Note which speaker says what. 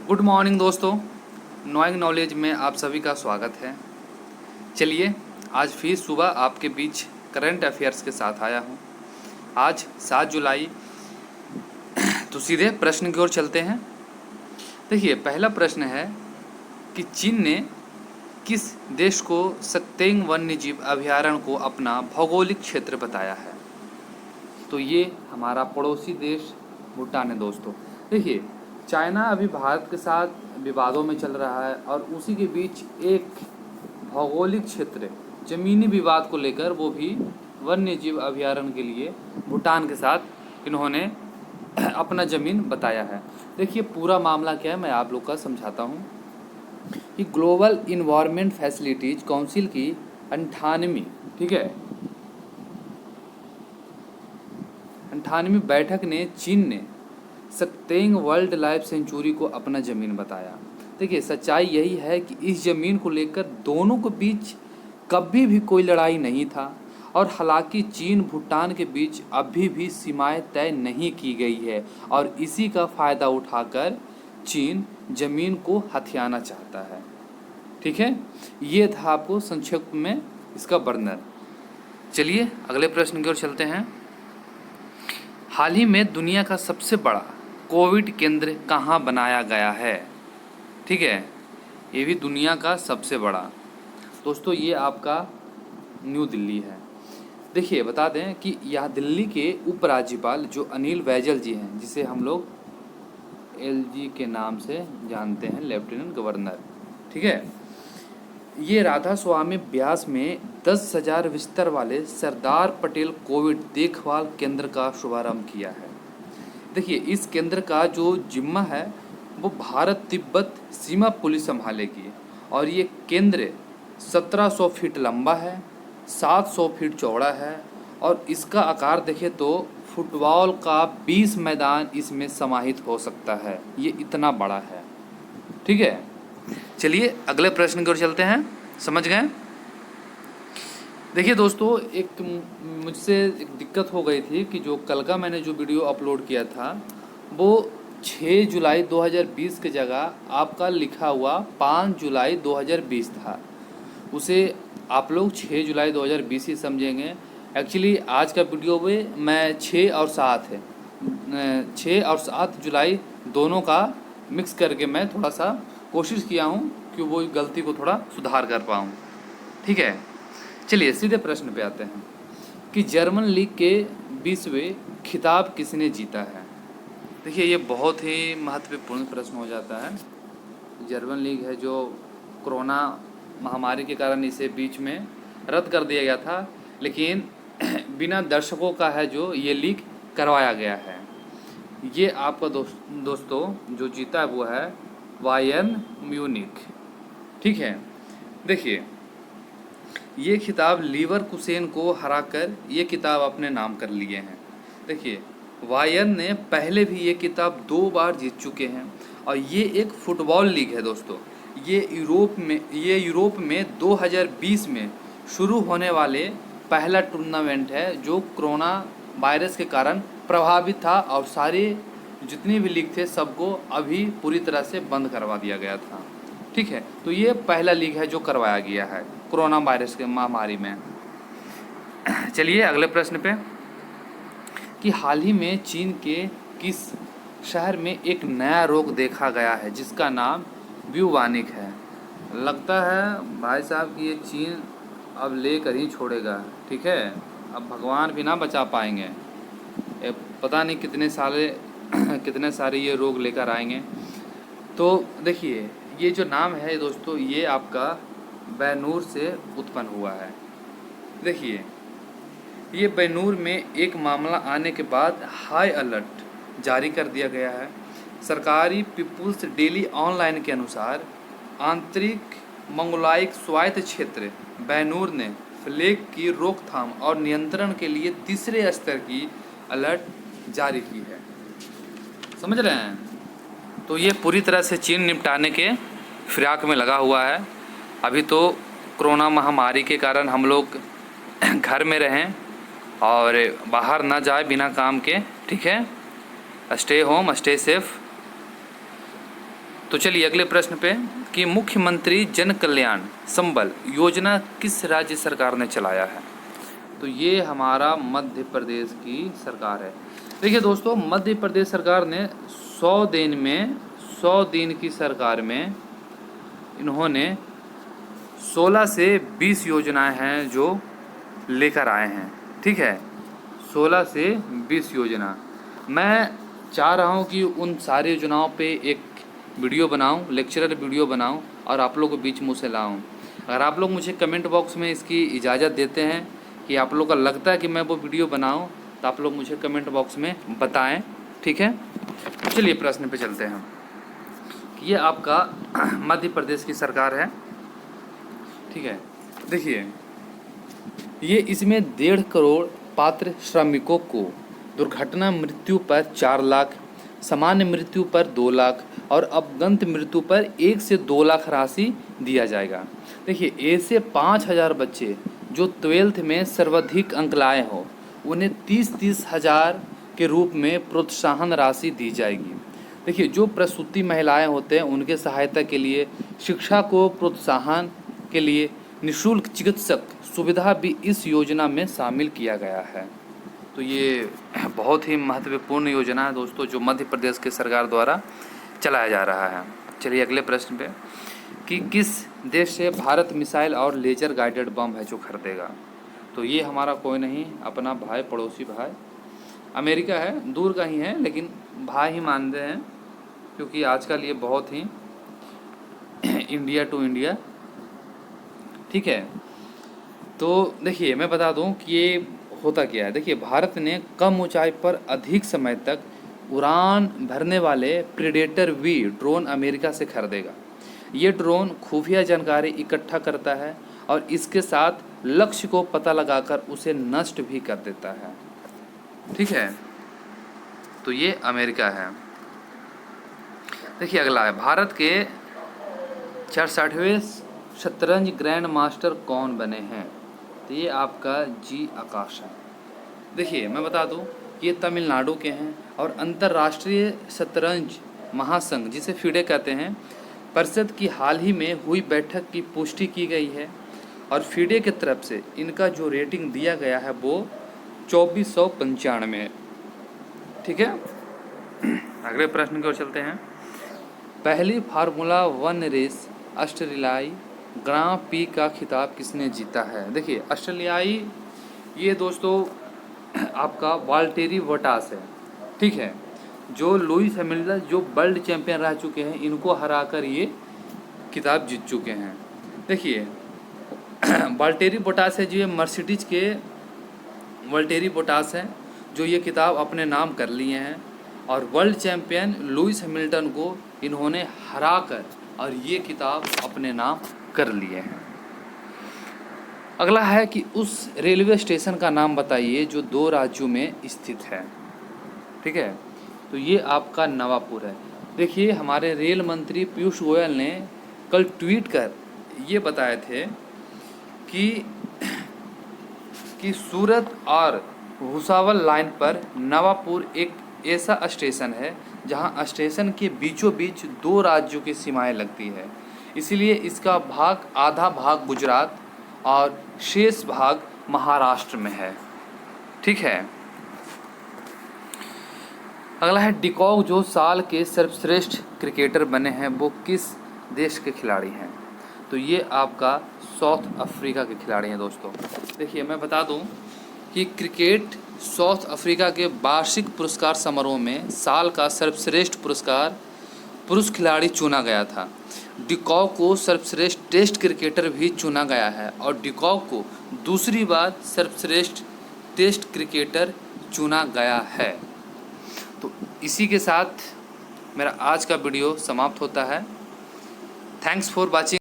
Speaker 1: Good morning दोस्तों, knowing knowledge में आप सभी का स्वागत है। चलिए आज फिर सुबह आपके बीच करंट अफेयर्स के साथ आया हूँ। आज 7 जुलाई, तो सीधे प्रश्न की ओर चलते हैं। देखिए, पहला प्रश्न है कि चीन ने किस देश को सत्तेंग वन्यजीव अभयारण्य को अपना भौगोलिक क्षेत्र बताया है? तो ये हमारा पड़ोसी देश भूटान है दोस्तों। देखिए, चाइना अभी भारत के साथ विवादों में चल रहा है और उसी के बीच एक भौगोलिक क्षेत्र ज़मीनी विवाद को लेकर वो भी वन्य जीव अभयारण्य के लिए भूटान के साथ इन्होंने अपना ज़मीन बताया है। देखिए, पूरा मामला क्या है मैं आप लोग का समझाता हूँ कि ग्लोबल इन्वायरमेंट फैसिलिटीज़ काउंसिल की 98वीं, ठीक है, 98वीं बैठक ने चीन ने सत्तेंग वाइल्ड लाइफ सेंचुरी को अपना ज़मीन बताया। देखिए, सच्चाई यही है कि इस ज़मीन को लेकर दोनों के बीच कभी भी कोई लड़ाई नहीं था और हालांकि चीन भूटान के बीच अभी भी सीमाएं तय नहीं की गई है और इसी का फ़ायदा उठाकर चीन ज़मीन को हथियाना चाहता है। ठीक है, ये था आपको संक्षिप्त में इसका वर्णन। चलिए अगले प्रश्न की ओर चलते हैं। हाल ही में दुनिया का सबसे बड़ा कोविड केंद्र कहाँ बनाया गया है? ठीक है, ये भी दुनिया का सबसे बड़ा दोस्तों, ये आपका न्यू दिल्ली है। देखिए, बता दें कि यह दिल्ली के उपराज्यपाल जो अनिल बैजल जी हैं, जिसे हम लोग एलजी के नाम से जानते हैं, लेफ्टिनेंट गवर्नर, ठीक है, ये राधा स्वामी ब्यास में 10,000 बिस्तर वाले सरदार पटेल कोविड देखभाल केंद्र का शुभारंभ किया है। देखिए, इस केंद्र का जो जिम्मा है वो भारत तिब्बत सीमा पुलिस संभालेगी और ये केंद्र 1700 फीट लंबा है, 700 फीट चौड़ा है और इसका आकार देखें तो फुटबॉल का 20 मैदान इसमें समाहित हो सकता है। ये इतना बड़ा है। ठीक है, चलिए अगले प्रश्न की ओर चलते हैं। समझ गए? देखिए दोस्तों, एक मुझसे एक दिक्कत हो गई थी कि जो कल का मैंने जो वीडियो अपलोड किया था वो 6 जुलाई 2020 की जगह आपका लिखा हुआ 5 जुलाई 2020 था। उसे आप लोग 6 जुलाई 2020 ही समझेंगे। एक्चुअली आज का वीडियो में मैं 6 और 7 है, 6 और 7 जुलाई दोनों का मिक्स करके मैं थोड़ा सा कोशिश किया हूँ कि वो गलती को थोड़ा सुधार कर पाऊँ। ठीक है, चलिए सीधे प्रश्न पे आते हैं कि जर्मन लीग के 20वें खिताब किसने जीता है? देखिए, ये बहुत ही महत्वपूर्ण प्रश्न हो जाता है। जर्मन लीग है जो कोरोना महामारी के कारण इसे बीच में रद्द कर दिया गया था, लेकिन बिना दर्शकों का है जो ये लीग करवाया गया है। ये आपका दोस्तों जो जीता है वो है बायर्न म्यूनिख। ठीक है, देखिए, ये खिताब लीवरकुसेन को हराकर ये किताब अपने नाम कर लिए हैं। देखिए, बायर्न ने पहले भी ये किताब 2 बार जीत चुके हैं और ये एक फुटबॉल लीग है दोस्तों। ये यूरोप में 2020 में शुरू होने वाले पहला टूर्नामेंट है जो कोरोना वायरस के कारण प्रभावित था और सारे जितने भी लीग थे सबको अभी पूरी तरह से बंद करवा दिया गया था। ठीक है, तो ये पहला लीग है जो करवाया गया है कोरोना वायरस के महामारी में। चलिए अगले प्रश्न पे कि हाल ही में चीन के किस शहर में एक नया रोग देखा गया है जिसका नाम ब्यूवानिक है? लगता है भाई साहब कि ये चीन अब लेकर ही छोड़ेगा। ठीक है, अब भगवान भी ना बचा पाएंगे। पता नहीं कितने सारे ये रोग लेकर आएंगे। तो देखिए, ये जो नाम है दोस्तों ये आपका बैनूर से उत्पन्न हुआ है। देखिए, ये बैनूर में एक मामला आने के बाद हाई अलर्ट जारी कर दिया गया है। सरकारी पीपुल्स डेली ऑनलाइन के अनुसार आंतरिक मंगोलाइक स्वायत्त क्षेत्र बैनूर ने प्लेग की रोकथाम और नियंत्रण के लिए तीसरे स्तर की अलर्ट जारी की है। समझ रहे हैं? तो ये पूरी तरह से चीन निपटाने के फिराक में लगा हुआ है। अभी तो कोरोना महामारी के कारण हम लोग घर में रहें और बाहर ना जाए बिना काम के। ठीक है, स्टे होम, स्टे सेफ। तो चलिए अगले प्रश्न पे कि मुख्यमंत्री जन कल्याण संबल योजना किस राज्य सरकार ने चलाया है। तो ये हमारा मध्य प्रदेश की सरकार है। देखिए दोस्तों, मध्य प्रदेश सरकार ने 100 दिन की सरकार में इन्होंने 16 से 20 योजनाएं हैं जो लेकर आए हैं। ठीक है, 16 से 20 योजना। मैं चाह रहा हूं कि उन सारी योजनाओं पे एक वीडियो बनाऊं, लेक्चरर वीडियो बनाऊं और आप लोगों के बीच मुँह से लाऊं। अगर आप लोग मुझे कमेंट बॉक्स में इसकी इजाज़त देते हैं कि आप लोग का लगता है कि मैं वो वीडियो बनाऊं, तो आप लोग मुझे कमेंट बॉक्स में बताएं। ठीक है, चलिए प्रश्न पे चलते हैं कि ये आपका मध्य प्रदेश की सरकार है। ठीक है, देखिए ये इसमें 1.5 करोड़ पात्र श्रमिकों को दुर्घटना मृत्यु पर 4 लाख, सामान्य मृत्यु पर 2 लाख और अपघात मृत्यु पर 1 से 2 लाख राशि दिया जाएगा। देखिए ऐसे 5,000 बच्चे जो 12th में सर्वाधिक अंक लाए हो उन्हें 30-30 हज़ार के रूप में प्रोत्साहन राशि दी जाएगी। देखिए जो प्रसूति महिलाएं होते हैं उनके सहायता के लिए, शिक्षा को प्रोत्साहन के लिए निःशुल्क चिकित्सक सुविधा भी इस योजना में शामिल किया गया है। तो ये बहुत ही महत्वपूर्ण योजना है दोस्तों जो मध्य प्रदेश की सरकार द्वारा चलाया जा रहा है। चलिए अगले प्रश्न पे कि किस देश से भारत मिसाइल और लेजर गाइडेड बम है जो खरीदेगा। तो ये हमारा कोई नहीं, अपना भाई, पड़ोसी भाई अमेरिका है। दूर का ही है लेकिन भाई ही मानते हैं क्योंकि आजकल ये बहुत ही इंडिया टू इंडिया। ठीक है, तो देखिए मैं बता दूं कि ये होता क्या है। देखिए भारत ने कम ऊंचाई पर अधिक समय तक उड़ान भरने वाले प्रेडेटर वी ड्रोन अमेरिका से खरीदेगा। ये ड्रोन खुफिया जानकारी इकट्ठा करता है और इसके साथ लक्ष्य को पता लगाकर उसे नष्ट भी कर देता है। ठीक है, तो ये अमेरिका है। देखिए अगला है, भारत के 64वें शतरंज ग्रैंड मास्टर कौन बने हैं। तो ये आपका जी आकाश है। देखिए मैं बता दूं ये तमिलनाडु के हैं और अंतर्राष्ट्रीय शतरंज महासंघ जिसे FIDE कहते हैं परिषद की हाल ही में हुई बैठक की पुष्टि की गई है और FIDE की तरफ से इनका जो रेटिंग दिया गया है वो 2495। ठीक है, अगले प्रश्न की ओर चलते हैं। पहली फार्मूला 1 रेस ऑस्ट्रेलियाई ग्रां पी का खिताब किसने जीता है। देखिए ऑस्ट्रेलियाई ये दोस्तों आपका वाल्टेरी बोटास है। ठीक है, जो लुइस हैमिल्टन जो वर्ल्ड चैंपियन रह चुके हैं, इनको हराकर ये खिताब जीत चुके हैं। देखिए वाल्टेरी बोटास है जो ये मर्सिडीज के वाल्टेरी बोटास हैं जो ये खिताब अपने नाम कर लिए हैं और वर्ल्ड चैंपियन लुइस हैमिल्टन को इन्होंने हराकर और ये खिताब अपने नाम कर लिए हैं। अगला है कि उस रेलवे स्टेशन का नाम बताइए जो 2 राज्यों में स्थित है। ठीक है, तो ये आपका नवापुर है। देखिए हमारे रेल मंत्री पीयूष गोयल ने कल ट्वीट कर ये बताए थे कि सूरत और भुसावल लाइन पर नवापुर एक ऐसा स्टेशन है जहां स्टेशन के बीचों बीच 2 राज्यों की सीमाएं लगती है, इसीलिए इसका भाग आधा भाग गुजरात और शेष भाग महाराष्ट्र में है। ठीक है, अगला है डिकॉक जो साल के सर्वश्रेष्ठ क्रिकेटर बने हैं वो किस देश के खिलाड़ी हैं। तो ये आपका साउथ अफ्रीका के खिलाड़ी हैं दोस्तों। देखिए मैं बता दूं कि क्रिकेट साउथ अफ्रीका के वार्षिक पुरस्कार समारोह में साल का सर्वश्रेष्ठ पुरस्कार पुरुष खिलाड़ी चुना गया था। डिकॉक को सर्वश्रेष्ठ टेस्ट क्रिकेटर भी चुना गया है और डिकॉक को दूसरी बार सर्वश्रेष्ठ टेस्ट क्रिकेटर चुना गया है। तो इसी के साथ मेरा आज का वीडियो समाप्त होता है। Thanks for watching.